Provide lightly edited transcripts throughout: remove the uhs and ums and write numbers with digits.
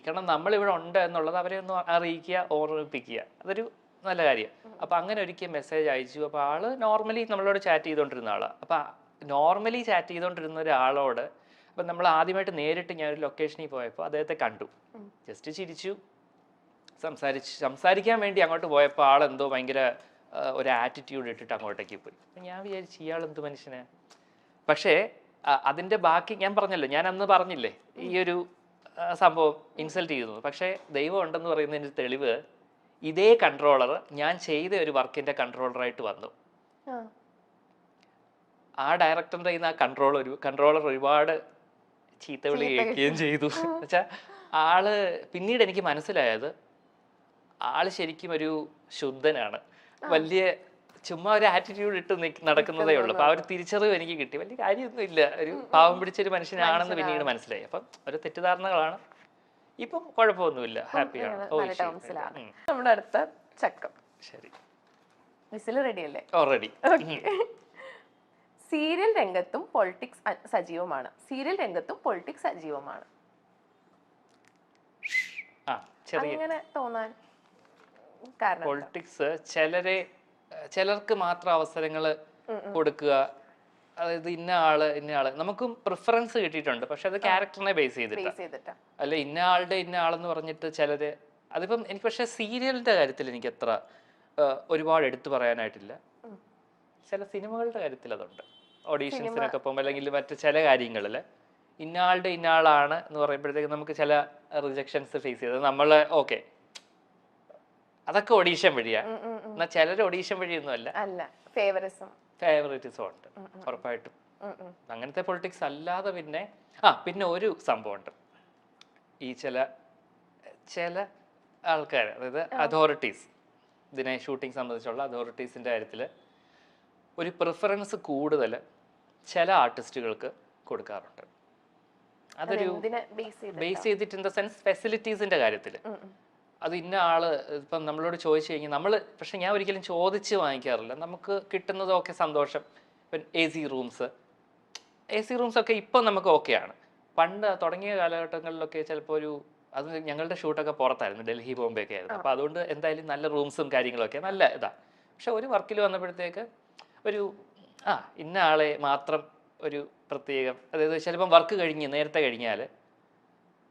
കാരണം നമ്മളിവിടെ ഉണ്ട് എന്നുള്ളത് അവരെ ഒന്ന് അറിയിക്കുക, ഓർമ്മിപ്പിക്കുക. അതൊരു നല്ല കാര്യം. അപ്പം അങ്ങനെ ഒരിക്കൽ മെസ്സേജ് അയച്ചു. അപ്പോൾ ആള് നോർമലി നമ്മളോട് ചാറ്റ് ചെയ്തുകൊണ്ടിരുന്ന ആളാണ്. അപ്പം നോർമലി ചാറ്റ് ചെയ്തുകൊണ്ടിരുന്ന ഒരാളോട് അപ്പം നമ്മൾ ആദ്യമായിട്ട് നേരിട്ട് ഞാൻ ഒരു ലൊക്കേഷനിൽ പോയപ്പോൾ അദ്ദേഹത്തെ കണ്ടു. ജസ്റ്റ് ചിരിച്ചു, സംസാരിക്കാൻ വേണ്ടി അങ്ങോട്ട് പോയപ്പോൾ ആളെന്തോ ഭയങ്കര ഒരു ആറ്റിറ്റ്യൂഡ് ഇട്ടിട്ട് അങ്ങോട്ടേക്ക് പോയി. അപ്പം ഞാൻ വിചാരിച്ചു ഇയാൾ എന്ത് മനുഷ്യനെ. പക്ഷേ അതിൻ്റെ ബാക്കി ഞാൻ പറഞ്ഞല്ലോ, ഞാൻ അന്ന് പറഞ്ഞില്ലേ ഈ ഒരു സംഭവം ഇൻസൾട്ട് ചെയ്യുന്നു. പക്ഷേ ദൈവം ഉണ്ടെന്ന് പറയുന്നതിൻ്റെ തെളിവ് ഇതേ കൺട്രോളർ ഞാൻ ചെയ്ത ഒരു വർക്കിൻ്റെ കൺട്രോളറായിട്ട് വന്നു. ആ ഡയറക്ടറിൻ്റെ കയ്യിൽ നിന്ന് ആ കൺട്രോളർ ഒരുപാട് ചീത്തവിളി കേൾക്കുകയും ചെയ്തു. എന്നുവെച്ചാൽ ആള് പിന്നീട് എനിക്ക് മനസ്സിലായത് ആള് ശരിക്കും ഒരു ശുദ്ധനാണ്. വലിയ ചുമ്മാ ഒരു ആറ്റിറ്റ്യൂഡ് ഇട്ട് നടക്കുന്നതേ ഉള്ളൂ. അപ്പൊ ആ ഒരു തിരിച്ചറിവ് എനിക്ക് കിട്ടി. വലിയ കാര്യമൊന്നും ഇല്ല, ഒരു പാവം പിടിച്ചൊരു മനുഷ്യനാണെന്ന് പിന്നീട് മനസ്സിലായി. അപ്പം ഒരു തെറ്റിദ്ധാരണകളാണ്. ഇപ്പം കുഴപ്പമൊന്നുമില്ല, ഹാപ്പിയാണ്. നമ്മുടെ അടുത്ത ചക്കം. ശരി, വിസിൽ റെഡി അല്ലേ? ഓൾറെഡി. സീരിയൽ രംഗത്തും പൊളിറ്റിക്സ് സജീവമാണ്. സീരിയൽ രംഗത്തും പൊളിറ്റിക്സ് സജീവമാണ്. അങ്ങനെ തോന്നാൻ കാരണം പൊളിറ്റിക്സ് ചിലർക്ക് മാത്രം അവസരങ്ങൾ കൊടുക്കുക. അതായത് ഇന്ന ആള് നമുക്കും പ്രിഫറൻസ് കിട്ടിയിട്ടുണ്ട്. പക്ഷെ അത് ക്യാരക്ടറിനെ ബേസ് ചെയ്തിട്ടാ. അല്ല ഇന്ന ആളെന്ന് പറഞ്ഞിട്ട് ചിലര് അതിപ്പം എനിക്ക് പക്ഷെ സീരിയലിന്റെ കാര്യത്തിൽ എനിക്ക് അത്ര ഒരുപാട് എടുത്തു പറയാനായിട്ടില്ല. ചില സിനിമകളുടെ കാര്യത്തിൽ അതുണ്ട്. ഓഡീഷൻസിനൊക്കെ പോകുമ്പോൾ അല്ലെങ്കിൽ മറ്റു ചില കാര്യങ്ങളിൽ ഇന്ന ആളാണ് എന്ന് പറയുമ്പോഴത്തേക്ക് നമുക്ക് ചില റിജക്ഷൻസ് ഫേസ് ചെയ്തത് നമ്മള് ഓക്കെ അതൊക്കെ ഓഡീഷൻ വഴിയാ. എന്നാൽ ചിലർ ഓഡീഷൻ വഴിയൊന്നും അല്ല, ഫേവറിറ്റിസം ഉണ്ട് ഉറപ്പായിട്ടും. അങ്ങനത്തെ പൊളിറ്റിക്സ് അല്ലാതെ പിന്നെ ഒരു സംഭവമുണ്ട്. ഈ ചില ആൾക്കാർ, അതായത് അതോറിറ്റീസ്, ഇതിനെ ഷൂട്ടിംഗ് സംബന്ധിച്ചുള്ള അതോറിറ്റീസിന്റെ കാര്യത്തിൽ ഒരു പ്രിഫറൻസ് കൂടുതൽ ചില ആർട്ടിസ്റ്റുകൾക്ക് കൊടുക്കാറുണ്ട്. അതൊരു ബേസ് ചെയ്തിട്ട് ഇൻ ദ സെൻസ് ഫെസിലിറ്റീസിന്റെ കാര്യത്തിൽ. അത് ഇന്ന ആള് ഇപ്പം നമ്മളോട് ചോദിച്ചു കഴിഞ്ഞാൽ പക്ഷെ ഞാൻ ഒരിക്കലും ചോദിച്ച് വാങ്ങിക്കാറില്ല. നമുക്ക് കിട്ടുന്നതൊക്കെ സന്തോഷം. ഇപ്പം എ സി റൂംസ് ഒക്കെ ഇപ്പം നമുക്ക് ഓക്കെയാണ്. പണ്ട് തുടങ്ങിയ കാലഘട്ടങ്ങളിലൊക്കെ ചിലപ്പോൾ അത് ഞങ്ങളുടെ ഷൂട്ടൊക്കെ പുറത്തായിരുന്നു, ഡൽഹി ബോംബെ ഒക്കെ ആയിരുന്നു. അപ്പം അതുകൊണ്ട് എന്തായാലും നല്ല റൂംസും കാര്യങ്ങളൊക്കെ നല്ല ഇതാണ്. പക്ഷെ ഒരു വർക്കിൽ വന്നപ്പോഴത്തേക്ക് ഇന്ന ആളെ മാത്രം ഒരു പ്രത്യേകം, അതായത് ചിലപ്പം വർക്ക് നേരത്തെ കഴിഞ്ഞാൽ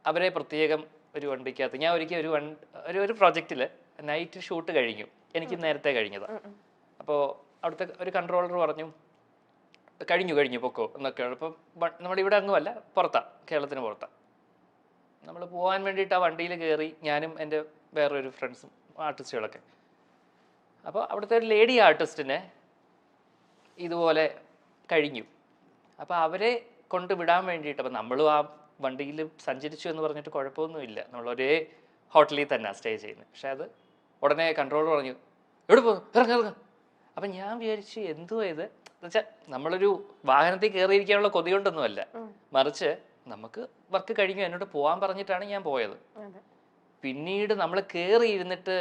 അവരെ പ്രത്യേകം ഒരു വണ്ടിക്കകത്ത്. ഞാൻ ഒരിക്കൽ ഒരു പ്രോജക്റ്റിൽ നൈറ്റ് ഷൂട്ട് കഴിഞ്ഞു, എനിക്ക് നേരത്തെ കഴിഞ്ഞതാണ്. അപ്പോൾ അവിടുത്തെ ഒരു കൺട്രോളർ പറഞ്ഞു കഴിഞ്ഞു പൊക്കോ എന്നൊക്കെയാണ്. അപ്പം നമ്മളിവിടെ അങ്ങുമല്ല, കേരളത്തിന് പുറത്താണ്. നമ്മൾ പോകാൻ വേണ്ടിയിട്ട് ആ വണ്ടിയിൽ കയറി, ഞാനും എൻ്റെ വേറൊരു ഫ്രണ്ട്സും ആർട്ടിസ്റ്റുകളൊക്കെ. അപ്പോൾ അവിടുത്തെ ഒരു ലേഡി ആർട്ടിസ്റ്റിനെ ഇതുപോലെ കഴിഞ്ഞു. അപ്പോൾ അവരെ കൊണ്ട് വിടാൻ വേണ്ടിയിട്ട്, അപ്പം നമ്മളും ആ വണ്ടിയിൽ സഞ്ചരിച്ചു എന്ന് പറഞ്ഞിട്ട് കുഴപ്പമൊന്നുമില്ല, നമ്മൾ ഒരേ ഹോട്ടലിൽ തന്നെ സ്റ്റേ ചെയ്യുന്നത്. പക്ഷെ അത് ഉടനെ കൺട്രോളർ പറഞ്ഞു എവിടെ പോകുന്നു, ഇറങ്ങ. അപ്പം ഞാൻ വിചാരിച്ചു എന്തുവാ ഇത് എന്ന് വെച്ചാൽ നമ്മളൊരു വാഹനത്തിൽ കയറിയിരിക്കാനുള്ള കൊതി കൊണ്ടൊന്നുമല്ല, മറിച്ച് നമുക്ക് വർക്ക് കഴിഞ്ഞു എന്നോട് പോകാൻ പറഞ്ഞിട്ടാണ് ഞാൻ പോയത്. പിന്നീട് നമ്മൾ കയറി ഇരുന്നിട്ട്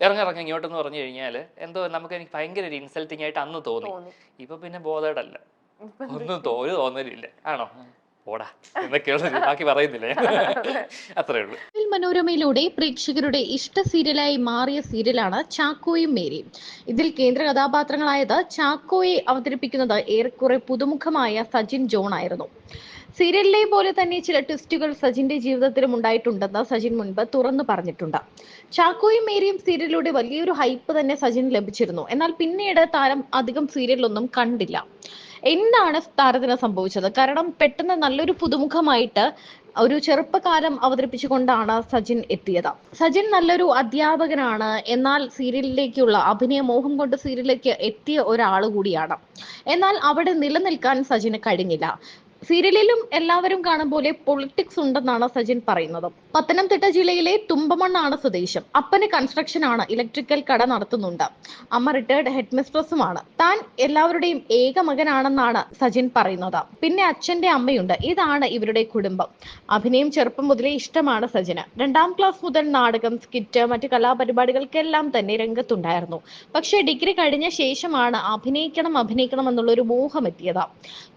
ഇറങ്ങ ഇങ്ങോട്ടെന്ന് പറഞ്ഞു കഴിഞ്ഞാൽ എന്തോ എനിക്ക് ഭയങ്കര ഒരു ഇൻസൾട്ടിങ് ആയിട്ട് അന്ന് തോന്നി. ഇപ്പൊ പിന്നെ ബോധേഡല്ല, ഒന്നും തോന്നലില്ല. ആണോ ഓടാ എന്നൊക്കെയുള്ള ബാക്കി പറയുന്നില്ലേ, അത്രേ ഉള്ളൂ. മനോരമയിലൂടെ പ്രേക്ഷകരുടെ ഇഷ്ട സീരിയലായി മാറിയ സീരിയലാണ് ചാക്കോയും മേരിയും. ഇതിൽ കേന്ദ്ര കഥാപാത്രങ്ങളായത് ചാക്കോയെ അവതരിപ്പിക്കുന്നത് ഏറെക്കുറെ പുതുമുഖമായ സജിൻ ജോൺ ആയിരുന്നു. സീരിയലിലെ പോലെ തന്നെ ചില ട്വിസ്റ്റുകൾ സജിന്റെ ജീവിതത്തിലും ഉണ്ടായിട്ടുണ്ടെന്ന് സജിൻ മുൻപ് തുറന്നു പറഞ്ഞിട്ടുണ്ട്. ചാക്കോയും മേരിയും സീരിയലിലൂടെ വലിയൊരു ഹൈപ്പ് തന്നെ സജിന് ലഭിച്ചിരുന്നു. എന്നാൽ പിന്നീട് താരം അധികം സീരിയലൊന്നും കണ്ടില്ല. എന്താണ് താരത്തിന് സംഭവിച്ചത്? കാരണം പെട്ടെന്ന് നല്ലൊരു പുതുമുഖമായിട്ട് ഒരു ചെറുപ്പക്കാലം അവതരിപ്പിച്ചുകൊണ്ടാണ് സജിൻ എത്തിയത്. സജിൻ നല്ലൊരു അധ്യാപകനാണ്, എന്നാൽ സീരിയലിലേക്കുള്ള അഭിനയ മോഹം കൊണ്ട് സീരിയലിലേക്ക് എത്തിയ ഒരാൾ കൂടിയാണ്. എന്നാൽ അവിടെ നിലനിൽക്കാൻ സജിന് കഴിഞ്ഞില്ല. സീരിയലിലും എല്ലാവരും കാണും പോലെ പൊളിറ്റിക്സ് ഉണ്ടെന്നാണ് സജിൻ പറയുന്നത്. പത്തനംതിട്ട ജില്ലയിലെ തുമ്പമണ്ണാണ് സ്വദേശം. അപ്പന് കൺസ്ട്രക്ഷൻ ആണ്, ഇലക്ട്രിക്കൽ കട നടത്തുന്നുണ്ട്. അമ്മ റിട്ടയർഡ് ഹെഡ് മിസ്ട്രസുമാണ്. താൻ എല്ലാവരുടെയും ഏക മകനാണെന്നാണ് സജിൻ പറയുന്നത്. പിന്നെ അച്ഛന്റെ അമ്മയുണ്ട്. ഇതാണ് ഇവരുടെ കുടുംബം. അഭിനയം ചെറുപ്പം മുതലേ ഇഷ്ടമാണ് സജിന്. 2ാം ക്ലാസ് മുതൽ നാടകം, സ്കിറ്റ്, മറ്റു കലാപരിപാടികൾക്കെല്ലാം തന്നെ രംഗത്തുണ്ടായിരുന്നു. പക്ഷേ ഡിഗ്രി കഴിഞ്ഞ ശേഷമാണ് അഭിനയിക്കണം എന്നുള്ളൊരു മോഹം എത്തിയത്.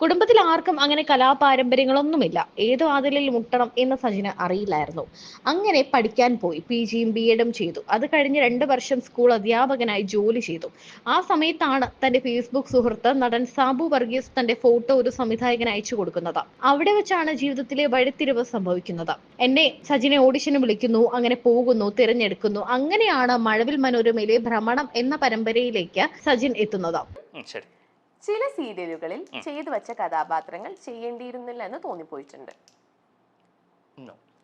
കുടുംബത്തിൽ ആർക്കും അങ്ങനെ കലാപാരമ്പര്യങ്ങളൊന്നുമില്ല. ഏത് വാതിലിൽ മുട്ടണം എന്ന് സജിന് അറിയില്ലായിരുന്നു. അങ്ങനെ പഠിക്കാൻ പോയി. PGയും BEdും ചെയ്തു. അത് കഴിഞ്ഞ് 2 വർഷം സ്കൂൾ അധ്യാപകനായി ജോലി ചെയ്തു. ആ സമയത്താണ് തന്റെ ഫേസ്ബുക്ക് സുഹൃത്ത് നടൻ സാബു വർഗീസ് തന്റെ ഫോട്ടോ ഒരു സംവിധായകന് അയച്ചു കൊടുക്കുന്നത്. അവിടെ വെച്ചാണ് ജീവിതത്തിലെ വഴിത്തിരിവ് സംഭവിക്കുന്നത്. എന്നെ സജിനെ ഓഡിഷന് വിളിക്കുന്നു, അങ്ങനെ പോകുന്നു, തിരഞ്ഞെടുക്കുന്നു. അങ്ങനെയാണ് മഴവിൽ മനോരമയിലെ ഭ്രമണം എന്ന പരമ്പരയിലേക്ക് സജിൻ എത്തുന്നത്. ശരി. ചില സീരിയലുകളിൽ ചെയ്തു വെച്ച കഥാപാത്രങ്ങൾ ചെയ്യേണ്ടിയിരുന്നില്ല എന്ന് തോന്നിപ്പോയിട്ടുണ്ട്?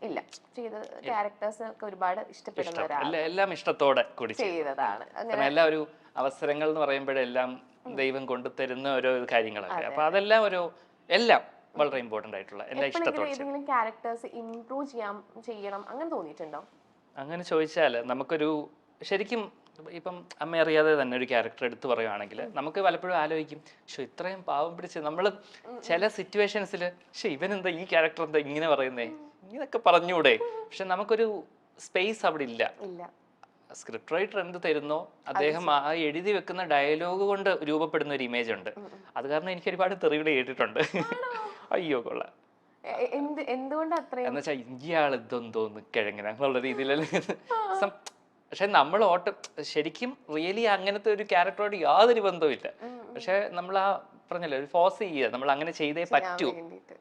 ഇല്ല, ചെയ്ത ക്യാരക്ടേഴ്സ് ഒക്കെ ഒരുപാട് ഇഷ്ടപ്പെടുന്നവരാണ്, എല്ലാം ഇഷ്ടത്തോടെ കൂടി ചെയ്തതാണ്. അങ്ങനെ എല്ലാ ഒരു അവസരങ്ങൾ എന്ന് പറയുമ്പോഴെല്ലാം ദൈവം കൊണ്ടുതരുന്ന ഓരോ കാര്യങ്ങളൊക്കെ. അപ്പൊ അതെല്ലാം എല്ലാം വളരെ ഇമ്പോർട്ടന്റ് ആയിട്ടുള്ള എല്ലാ ഇഷ്ടത്തോടെ. ഏതെങ്കിലും ക്യാരക്ടേഴ്സ് ഇംപ്രൂവ് ചെയ്യണം അങ്ങനെ തോന്നിയിട്ടുണ്ടോ? അങ്ങനെ ചോദിച്ചാൽ നമുക്കൊരു ശരിക്കും ഇപ്പം അമ്മ അറിയാതെ തന്നെ ഒരു ക്യാരക്ടർ എടുത്തു പറയുകയാണെങ്കിൽ നമുക്ക് പലപ്പോഴും ആലോചിക്കും, ഇത്രയും പാവം പിടിച്ച് നമ്മൾ ചില സിറ്റുവേഷൻസിൽ ഇവനെന്താ ഈ ക്യാരക്ടർ എന്താ ഇങ്ങനെ പറയുന്നേ, ഇങ്ങനൊക്കെ പറഞ്ഞൂടെ. പക്ഷെ നമുക്കൊരു സ്പേസ് അവിടെ ഇല്ല. സ്ക്രിപ്റ്റ് റൈറ്റർ എന്ത് തരുന്നോ അദ്ദേഹം ആ എഴുതി വെക്കുന്ന ഡയലോഗ് കൊണ്ട് രൂപപ്പെടുന്ന ഒരു ഇമേജ് ഉണ്ട്. അത് കാരണം എനിക്ക് ഒരുപാട് തെറിവിളി കേട്ടിട്ടുണ്ട്. അയ്യോ കൊള്ളാം, എന്തുകൊണ്ട് എന്ന് വെച്ചാൽ ഇയാൾ ഇതെന്തോന്ന് കിഴങ്ങനെ അങ്ങനെയുള്ള രീതിയിലല്ലേ. പക്ഷെ നമ്മൾ ശരിക്കും റിയലി അങ്ങനത്തെ ഒരു ക്യാരക്ടറോട് യാതൊരു ബന്ധവും ഇല്ല. പക്ഷെ നമ്മൾ ആ പറഞ്ഞല്ലോ ഒരു ഫോഴ്സ് ചെയ്യുക, നമ്മൾ അങ്ങനെ ചെയ്തേ പറ്റൂ.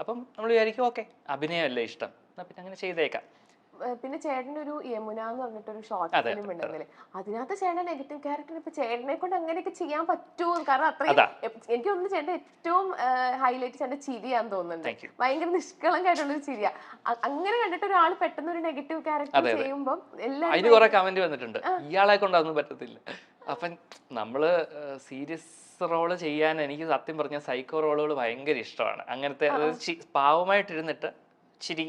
അപ്പം നമ്മൾ വിചാരിക്കും ഓക്കെ അഭിനയമല്ലേ ഇഷ്ടം, പിന്നെ അങ്ങനെ ചെയ്തേക്കാം. പിന്നെ ചേട്ടൻ്റെ ഒരു യമുന എന്ന് പറഞ്ഞിട്ടൊരു ഷോർട്ട് ഫിലിം ഉണ്ടെങ്കിൽ അതിനകത്ത് ചേട്ടൻ നെഗറ്റീവ് ക്യാരക്ടർ ഇപ്പൊ ചേട്ടനെ കൊണ്ട് അങ്ങനെയൊക്കെ ചെയ്യാൻ പറ്റുമോ? കാരണം അത്രയും എനിക്ക് തോന്നുന്നു ചേട്ടൻ ഏറ്റവും ഹൈലൈറ്റ് ചേട്ടൻ്റെ ചിരിയാന്ന് തോന്നുന്നുണ്ട്. ഭയങ്കര നിഷ്കളങ്കായിട്ടുള്ളൊരു ചിരിയാ. അങ്ങനെ കണ്ടിട്ട് ഒരാൾ പെട്ടെന്ന് ഒരു നെഗറ്റീവ് ക്യാരക്ടർ ചെയ്യുമ്പോൾ എല്ലാവരും അതിന് കുറെ കമന്റ് വന്നിട്ടുണ്ട്, ഇയാളെ കൊണ്ട് അതൊന്നും പറ്റത്തില്ല. അപ്പം നമ്മള് സീരിയസ് റോള് ചെയ്യാൻ എനിക്ക് സത്യം പറഞ്ഞ സൈക്കോ റോളുകൾ ഭയങ്കര ഇഷ്ടമാണ്. അങ്ങനത്തെ പാവമായിട്ടിരുന്നിട്ട് ചിരി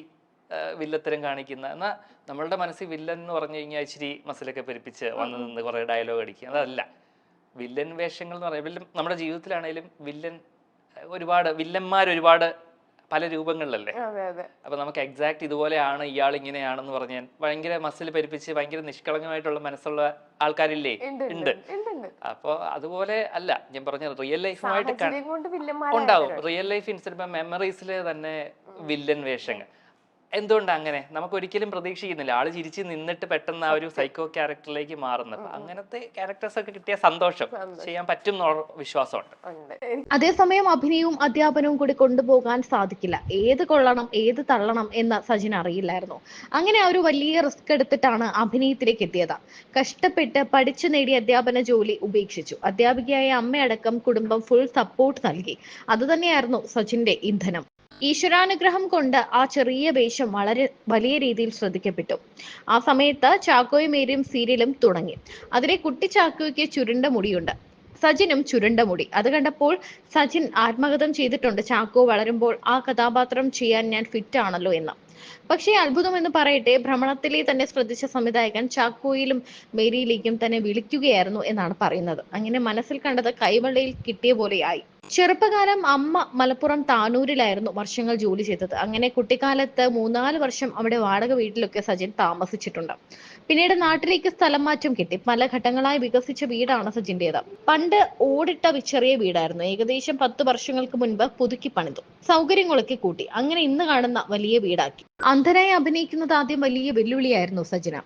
വില്ലത്തരം കാണിക്കുന്ന, എന്നാൽ നമ്മളുടെ മനസ്സിൽ വില്ലൻ എന്ന് പറഞ്ഞു കഴിഞ്ഞാൽ ഇച്ചിരി മസിലൊക്കെ പെരുപ്പിച്ച് വന്ന് നിന്ന് കുറെ ഡയലോഗ് അടിക്കുക, അതല്ല. വില്ലൻ വേഷങ്ങൾ എന്ന് പറയുമ്പോൾ നമ്മുടെ ജീവിതത്തിലാണെങ്കിലും വില്ലന്മാർ ഒരുപാട് പല രൂപങ്ങളിലല്ലേ. അപ്പൊ നമുക്ക് എക്സാക്ട് ഇതുപോലെയാണ് ഇയാൾ ഇങ്ങനെയാണെന്ന് പറഞ്ഞാൽ ഭയങ്കര മസിൽ പെരുപ്പിച്ച് ഭയങ്കര നിഷ്കളങ്കമായിട്ടുള്ള മനസ്സുള്ള ആൾക്കാരില്ലേ? ഉണ്ട്. അപ്പൊ അതുപോലെ അല്ല ഞാൻ പറഞ്ഞത്, റിയൽ ലൈഫുമായിട്ട് ഉണ്ടാവും. റിയൽ ലൈഫ് ഇൻസിഡന്റ് മെമ്മറീസിലെ തന്നെ വില്ലൻ വേഷങ്ങൾ. എന്തുകൊണ്ടാണ് അങ്ങനെ? നമുക്ക് ഒരിക്കലും പ്രതീക്ഷിക്കുന്നില്ല ആള് ചിരിച്ച് നിന്നിട്ട് പെട്ടെന്ന് ആ ഒരു സൈക്കോ ക്യാരക്ടറിലേക്ക് മാറുന്നത്. അങ്ങനത്തെ ക്യാരക്ടേഴ്സ് ഒക്കെ കിട്ടിയ സന്തോഷം ചെയ്യാൻ പറ്റും എന്നുള്ള വിശ്വാസമുണ്ട്. അതേസമയം അഭിനയവും അധ്യാപനവും കൂടി കൊണ്ടുപോകാൻ സാധിക്കില്ല. ഏത് കൊള്ളണം ഏത് തള്ളണം എന്ന് സജിൻ അറിയില്ലായിരുന്നു. അങ്ങനെ ഒരു വലിയ റിസ്ക് എടുത്തിട്ടാണ് അഭിനയത്തിലേക്ക് എത്തിയത്. കഷ്ടപ്പെട്ട് പഠിച്ചു നേടിയ അധ്യാപന ജോലി ഉപേക്ഷിച്ചു. അധ്യാപികയായ അമ്മയടക്കം കുടുംബം ഫുൾ സപ്പോർട്ട് നൽകി. അതുതന്നെയായിരുന്നു സജിന്റെ ഇന്ധനം. ഈശ്വരാനുഗ്രഹം കൊണ്ട് ആ ചെറിയ വേഷം വളരെ വലിയ രീതിയിൽ ശ്രദ്ധിക്കപ്പെട്ടു. ആ സമയത്ത് ചാക്കോയും മേരിയും സീരിയലും തുടങ്ങി. അതിലെ കുട്ടി ചാക്കോയ്ക്ക് ചുരുണ്ട മുടിയുണ്ട്, സജിനും ചുരുണ്ട മുടി. അത് കണ്ടപ്പോൾ സജിൻ ആത്മകഥം ചെയ്തിട്ടുണ്ട്, ചാക്കോ വളരുമ്പോൾ ആ കഥാപാത്രം ചെയ്യാൻ ഞാൻ ഫിറ്റ് ആണല്ലോ എന്ന്. പക്ഷേ അത്ഭുതം എന്ന് പറയട്ടെ, ഭ്രമണത്തിലെ തന്നെ ശ്രദ്ധിച്ച സംവിധായകൻ ചാക്കോയിലും മേരിയിലേക്കും തന്നെ വിളിക്കുകയായിരുന്നു എന്നാണ് പറയുന്നത്. അങ്ങനെ മനസ്സിൽ കണ്ടത് കൈവെള്ളയിൽ കിട്ടിയ പോലെയായി. ചെറുപ്പകാലം അമ്മ മലപ്പുറം താനൂരിലായിരുന്നു വർഷങ്ങൾ ജോലി ചെയ്തത്. അങ്ങനെ കുട്ടിക്കാലത്ത് 3-4 വർഷം അവിടെ വാടക വീട്ടിലൊക്കെ സജിൻ താമസിച്ചിട്ടുണ്ട്. പിന്നീട് നാട്ടിലേക്ക് സ്ഥലം മാറ്റം കിട്ടി. പല ഘട്ടങ്ങളായി വികസിച്ച വീടാണ് സജിന്റേത്. പണ്ട് ഓടിട്ട ചെറിയ വീടായിരുന്നു. ഏകദേശം 10 വർഷങ്ങൾക്ക് മുൻപ് പുതുക്കി പണിതു, സൗകര്യങ്ങളൊക്കെ കൂട്ടി. അങ്ങനെ ഇന്ന് കാണുന്ന വലിയ വീടാക്കി. അന്ധനായി അഭിനയിക്കുന്നത് ആദ്യം വലിയ വെല്ലുവിളിയായിരുന്നു സജിന്.